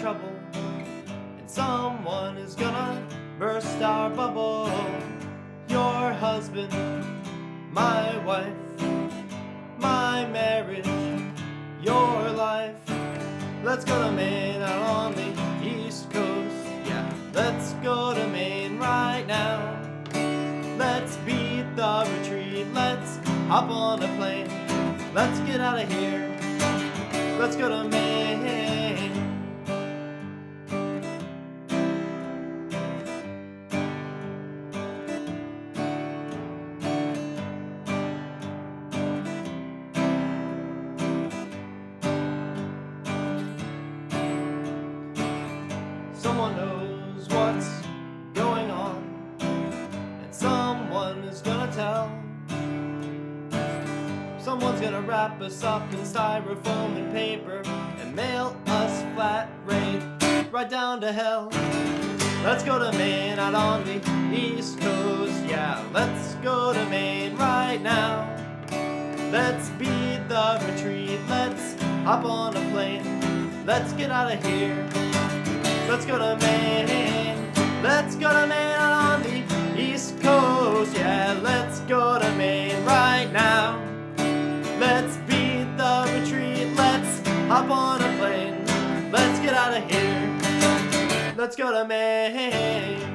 trouble, and someone is gonna burst our bubble. Your husband, my wife, my marriage, your life. Let's go to Maine out on the East Coast. Yeah, let's go to Maine right now. Let's beat the retreat. Let's hop on a plane. Let's get out of here. Let's go to Maine. Someone knows what's going on, and someone is gonna tell. Someone's gonna wrap us up in styrofoam and paper and mail us flat rate right down to hell. Let's go to Maine out on the East Coast. Yeah, let's go to Maine right now. Let's beat the retreat. Let's hop on a plane. Let's get out of here. Let's go to Maine. Let's go to Maine out on the East Coast. Yeah, let's go to Maine right now. Let's beat the retreat. Let's hop on a plane. Let's get out of here. Let's go to Maine.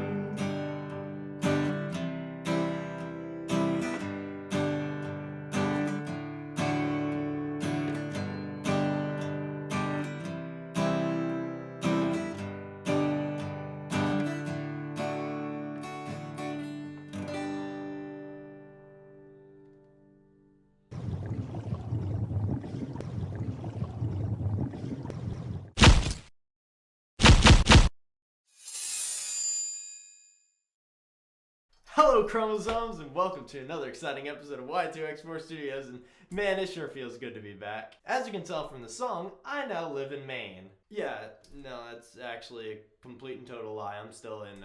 Hello chromosomes, and welcome to another exciting episode of Y2X4 Studios, and man, it sure feels good to be back. As you can tell from the song, I now live in Maine. Yeah, no, that's actually a complete and total lie. I'm still in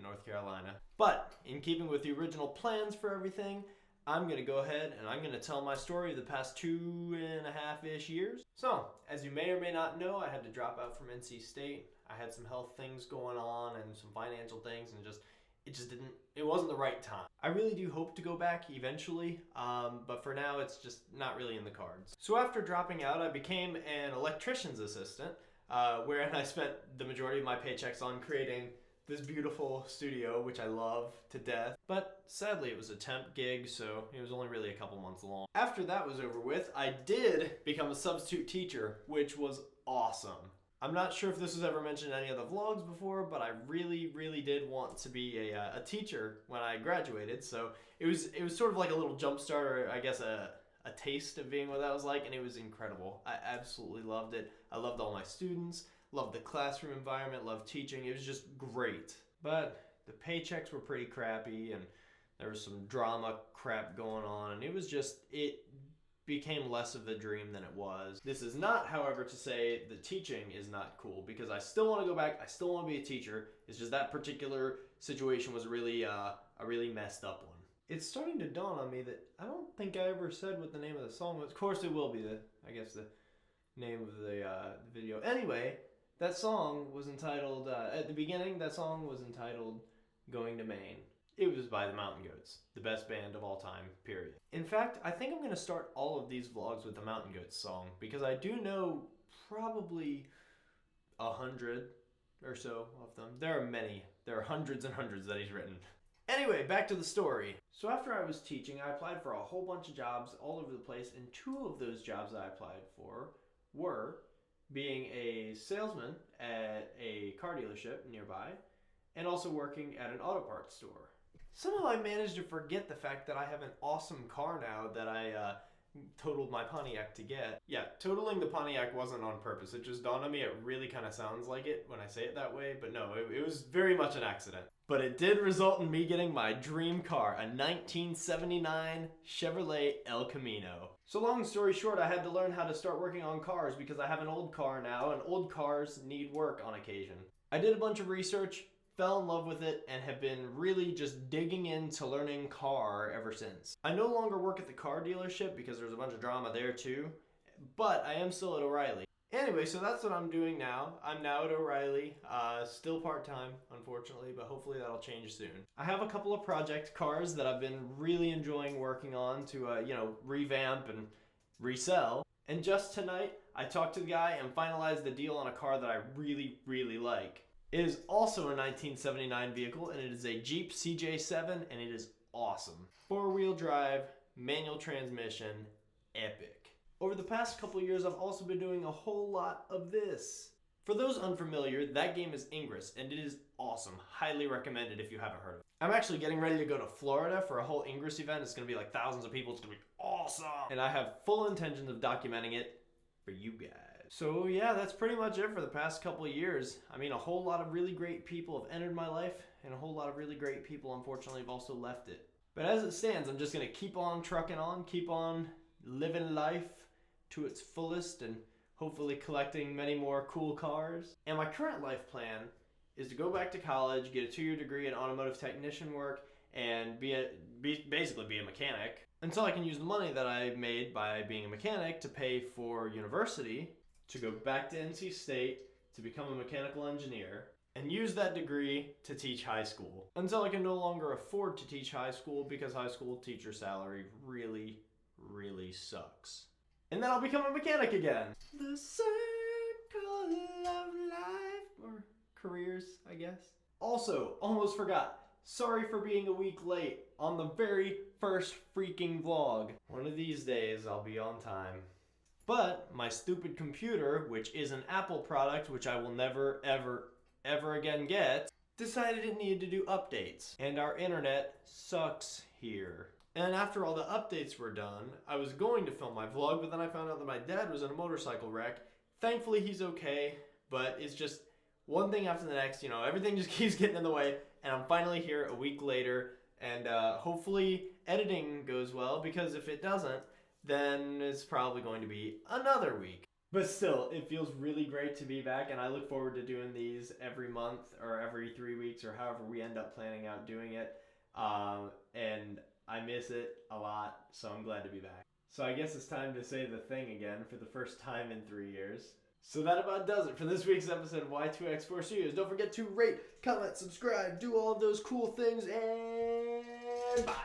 North Carolina. But, in keeping with the original plans for everything, I'm gonna go ahead and I'm gonna tell my story of the past 2.5-ish years. So, as you may or may not know, I had to drop out from NC State. I had some health things going on and some financial things, and it wasn't the right time. I really do hope to go back eventually, but for now it's just not really in the cards. So after dropping out, I became an electrician's assistant, wherein I spent the majority of my paychecks on creating this beautiful studio, which I love to death. But sadly it was a temp gig, so it was only really a couple months long. After that was over with, I did become a substitute teacher, which was awesome. I'm not sure if this was ever mentioned in any of the vlogs before, but I really did want to be a teacher when I graduated. So it was sort of like a little jump start, or I guess a taste of being what that was like, and it was incredible. I absolutely loved it. I loved all my students, loved the classroom environment, loved teaching. It was just great. But the paychecks were pretty crappy, and there was some drama crap going on, and it became less of the dream than it was. This is not, however, to say the teaching is not cool, because I still want to go back. I still want to be a teacher. It's just that particular situation was really a really messed up one. It's starting to dawn on me that I don't think I ever said what the name of the song was. Of course it will be the name of the video. Anyway, that song was entitled, at the beginning, that song was entitled Going to Maine. It was by the Mountain Goats, the best band of all time, period. In fact, I think I'm going to start all of these vlogs with the Mountain Goats song, because I do know probably 100 or so of them. There are many. There are hundreds and hundreds that he's written. Anyway, back to the story. So after I was teaching, I applied for a whole bunch of jobs all over the place, and 2 of those jobs I applied for were being a salesman at a car dealership nearby, and also working at an auto parts store. Somehow I managed to forget the fact that I have an awesome car now that I totaled my Pontiac to get. Yeah, totaling the Pontiac wasn't on purpose. It just dawned on me it really kind of sounds like it when I say it that way, but no, it was very much an accident. But it did result in me getting my dream car, a 1979 Chevrolet El Camino. So long story short, I had to learn how to start working on cars because I have an old car now, and old cars need work on occasion. I did a bunch of research, fell in love with it, and have been really just digging into learning car ever since. I no longer work at the car dealership because there's a bunch of drama there too, but I am still at O'Reilly. Anyway, so that's what I'm doing now. I'm now at O'Reilly, still part-time, unfortunately, but hopefully that'll change soon. I have a couple of project cars that I've been really enjoying working on to, revamp and resell. And just tonight, I talked to the guy and finalized the deal on a car that I really, really like. It is also a 1979 vehicle, and it is a Jeep CJ7, and it is awesome. Four-wheel drive, manual transmission, epic. Over the past couple years, I've also been doing a whole lot of this. For those unfamiliar, that game is Ingress, and it is awesome. Highly recommended if you haven't heard of it. I'm actually getting ready to go to Florida for a whole Ingress event. It's going to be like thousands of people. It's going to be awesome. And I have full intentions of documenting it for you guys. So yeah, that's pretty much it for the past couple of years. I mean, a whole lot of really great people have entered my life, and a whole lot of really great people, unfortunately, have also left it. But as it stands, I'm just going to keep on trucking on, keep on living life to its fullest, and hopefully collecting many more cool cars. And my current life plan is to go back to college, get a 2-year degree in automotive technician work, and basically be a mechanic until I can use the money that I made by being a mechanic to pay for university, to go back to NC State to become a mechanical engineer, and use that degree to teach high school until I can no longer afford to teach high school because high school teacher salary really, really sucks. And then I'll become a mechanic again. The circle of life, or careers, I guess. Also, almost forgot, sorry for being a week late on the very first freaking vlog. One of these days I'll be on time. But my stupid computer, which is an Apple product, which I will never, ever again get, decided it needed to do updates. And our internet sucks here. And after all the updates were done, I was going to film my vlog, but then I found out that my dad was in a motorcycle wreck. Thankfully he's okay, but it's just one thing after the next, everything just keeps getting in the way, and I'm finally here a week later, and hopefully editing goes well, because if it doesn't, then it's probably going to be another week. But still, it feels really great to be back, and I look forward to doing these every month, or every 3 weeks, or however we end up planning out doing it, and I miss it a lot, so I'm glad to be back. So I guess it's time to say the thing again for the first time in 3 years. So that about does it for this week's episode of Y2X4 Studios. Don't forget to rate, comment, subscribe, do all of those cool things, and bye!